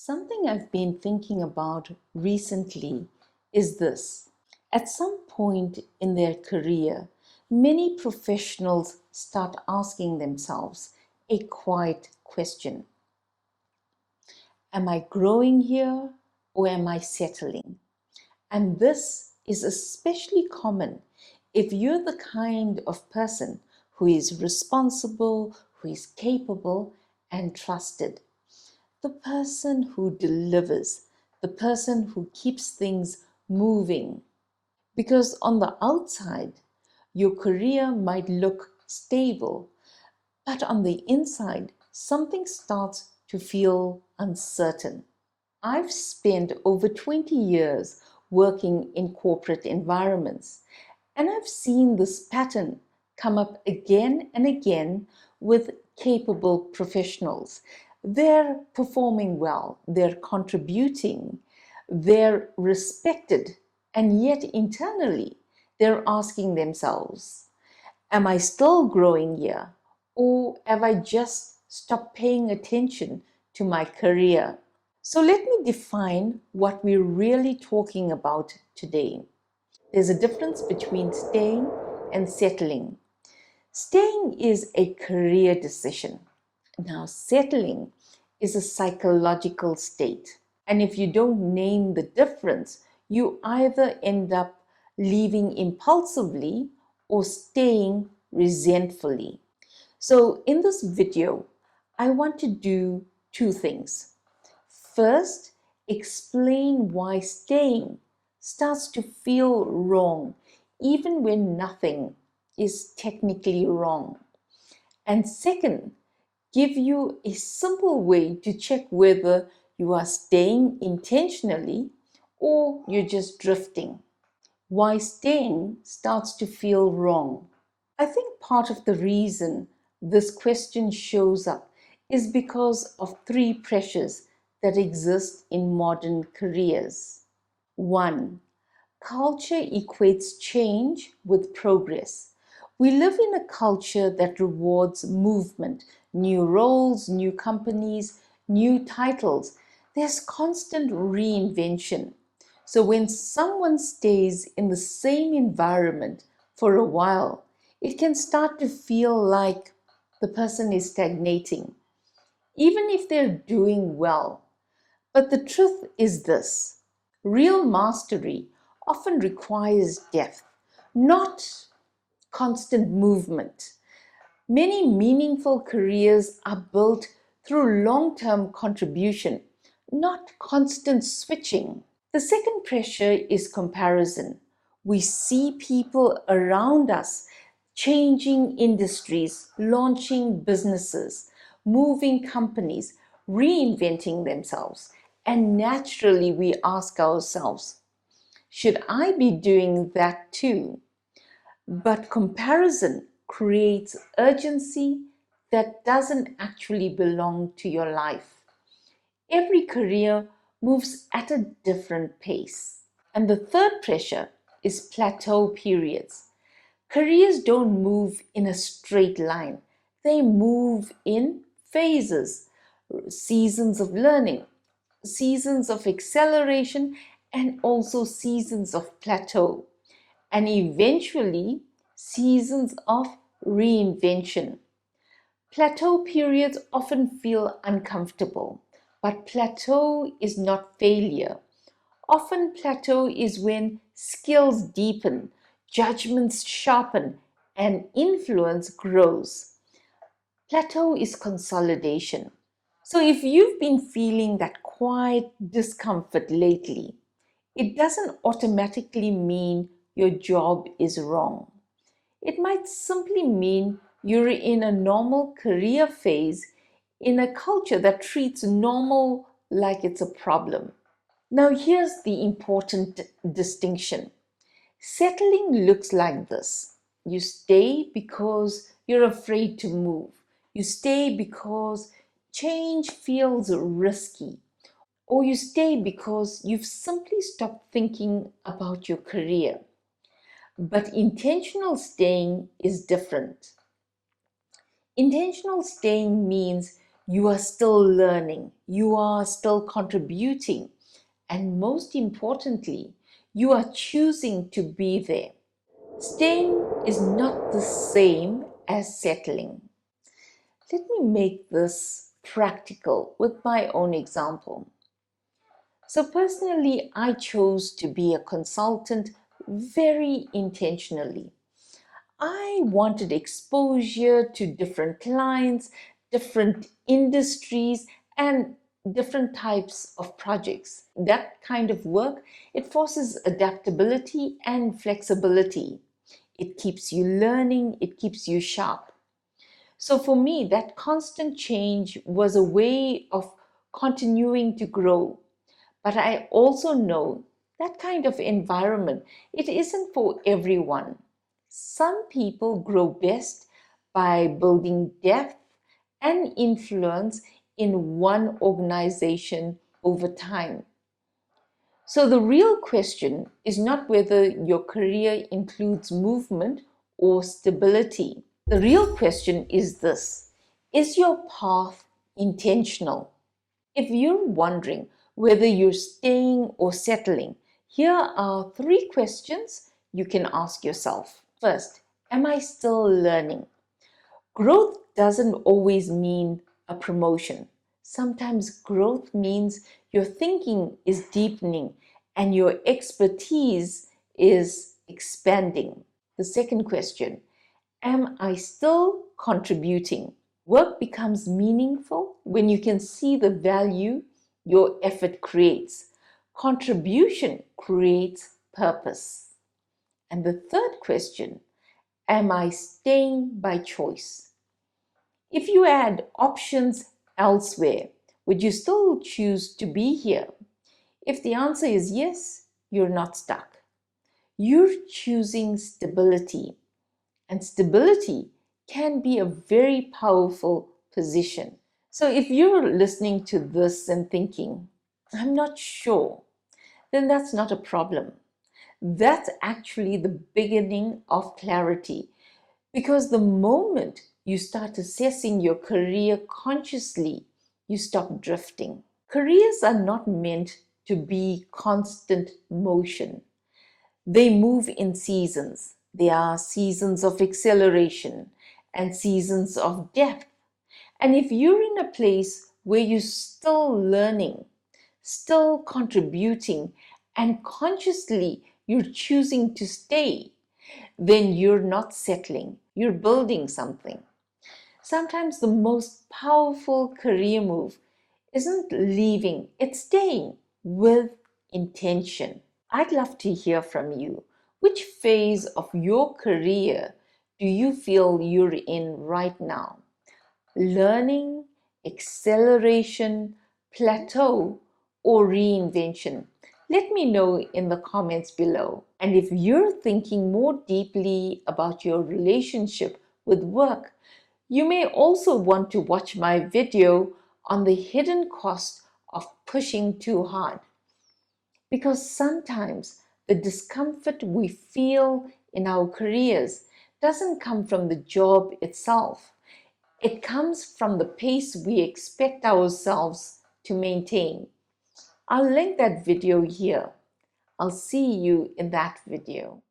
Something I've been thinking about recently is this. At some point in their career, many professionals start asking themselves a quiet question. Am I growing here or am I settling? And this is especially common if you're the kind of person who is responsible, who is capable, and trusted. The person who delivers, the person who keeps things moving. Because on the outside, your career might look stable, but on the inside, something starts to feel uncertain. I've spent over 20 years working in corporate environments, and I've seen this pattern come up again and again with capable professionals. They're performing well, they're contributing, they're respected, and yet internally they're asking themselves, am I still growing here? Or have I just stopped paying attention to my career? So let me define what we're really talking about today. There's a difference between staying and settling. Staying is a career decision. Now, settling is a psychological state. And if you don't name the difference, you either end up leaving impulsively or staying resentfully. So in this video, I want to do two things. First, explain why staying starts to feel wrong, even when nothing is technically wrong. And second, give you a simple way to check whether you are staying intentionally or you're just drifting. Why staying starts to feel wrong. I think part of the reason this question shows up is because of three pressures that exist in modern careers. One, culture equates change with progress. We live in a culture that rewards movement, new roles, new companies, new titles. There's constant reinvention. So when someone stays in the same environment for a while, it can start to feel like the person is stagnating, even if they're doing well. But the truth is this: real mastery often requires depth, not constant movement. Many meaningful careers are built through long-term contribution, not constant switching. The second pressure is comparison. We see people around us changing industries, launching businesses, moving companies, reinventing themselves. And naturally, we ask ourselves, should I be doing that too? But comparison creates urgency that doesn't actually belong to your life. Every career moves at a different pace. And the third pressure is plateau periods. Careers don't move in a straight line, they move in phases, seasons of learning, seasons of acceleration, and also seasons of plateau, and eventually seasons of reinvention. Plateau periods often feel uncomfortable, but plateau is not failure. Often, plateau is when skills deepen, judgments sharpen, and influence grows. Plateau is consolidation. So, if you've been feeling that quiet discomfort lately, it doesn't automatically mean your job is wrong. It might simply mean you're in a normal career phase in a culture that treats normal like it's a problem. Now, here's the important distinction. Settling looks like this. You stay because you're afraid to move. You stay because change feels risky. Or you stay because you've simply stopped thinking about your career. But intentional staying is different. Intentional staying means You are still learning, you are still contributing, and most importantly, you are choosing to be there. Staying is not the same as settling. Let me make this practical with my own example. So, personally, I chose to be a consultant very intentionally. I wanted exposure to different clients, different industries, and different types of projects. That kind of work, it forces adaptability and flexibility. It keeps you learning, it keeps you sharp. So for me, that constant change was a way of continuing to grow. But I also know that kind of environment, it isn't for everyone. Some people grow best by building depth and influence in one organization over time. So the real question is not whether your career includes movement or stability. The real question is this: is your path intentional? If you're wondering whether you're staying or settling, here are 3 questions you can ask yourself. First, am I still learning? Growth doesn't always mean a promotion. Sometimes growth means your thinking is deepening and your expertise is expanding. The second question, am I still contributing? Work becomes meaningful when you can see the value your effort creates. Contribution creates purpose. And the third question, am I staying by choice? If you had options elsewhere, would you still choose to be here? If the answer is yes, you're not stuck. You're choosing stability, and stability can be a very powerful position. So if you're listening to this and thinking, I'm not sure, then that's not a problem. That's actually the beginning of clarity, because the moment you start assessing your career consciously, you stop drifting. Careers are not meant to be constant motion. They move in seasons. There are seasons of acceleration and seasons of depth. And if you're in a place where you're still learning, still contributing, and consciously you're choosing to stay, then you're not settling, you're building something. Sometimes the most powerful career move isn't leaving, it's staying with intention. I'd love to hear from you. Which phase of your career do you feel you're in right now? Learning, acceleration, plateau, or reinvention? Let me know in the comments below. And if you're thinking more deeply about your relationship with work, you may also want to watch my video on the hidden cost of pushing too hard. Because sometimes the discomfort we feel in our careers doesn't come from the job itself. It comes from the pace we expect ourselves to maintain. I'll link that video here. I'll see you in that video.